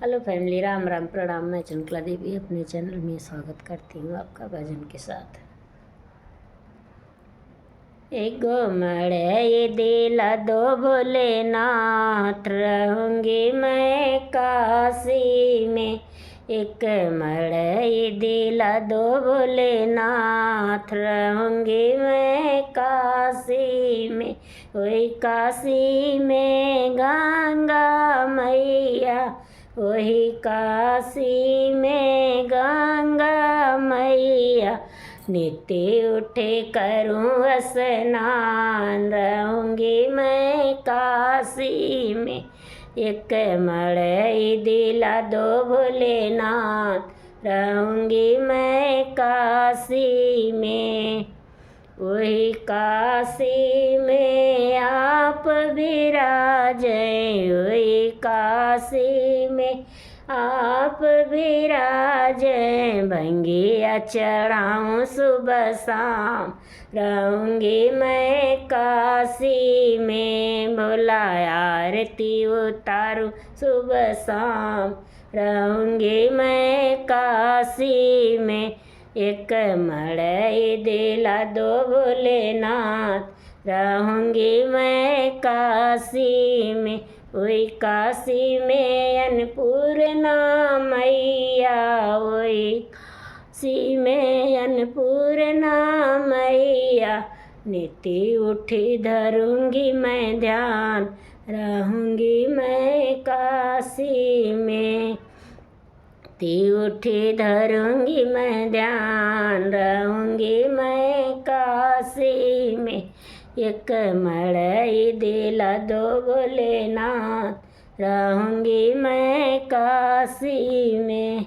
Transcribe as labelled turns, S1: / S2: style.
S1: Hello family, Ram Ram प्रणाम। मैं चंचला देवी अपने चैनल में स्वागत करती हूँ आपका भजन के साथ। एक मड़े दिला दो भोलेनाथ, रहूँगी मैं काशी में। एक मड़े दिला दो भोलेनाथ, रहूँगी मैं काशी में। वही काशी में गंगा मैया, वही काशी में गंगा मैया। नित्य उठे करूँ स्नान, रहूँगी मैं काशी में। एक मड़ई दिला दो भोलेनाथ, रहूँगी मैं काशी में। वही काशी में आप विराजें, वही काशी में आप विराजें। भंगिया चढ़ाऊँ सुबह शाम, रहूँगी मैं काशी में। भोला आरती उतारूँ सुबह शाम, रहूँगी मैं काशी में। एक मड़ई दिला दो भोलेनाथ, रहूँगी मैं काशी में। वही काशी में अन्नपूर्णा मैया, वही काशी में अन्नपूर्णा मैया। नित्य उठी धरूँगी मैं ध्यान, रहूँगी मैं काशी में। ती उठी धरूँगी मैं ध्यान, रहूँगी मैं काशी में। एक मड़ई दिला दो भोलेनाथ, रहूँगी मैं काशी में।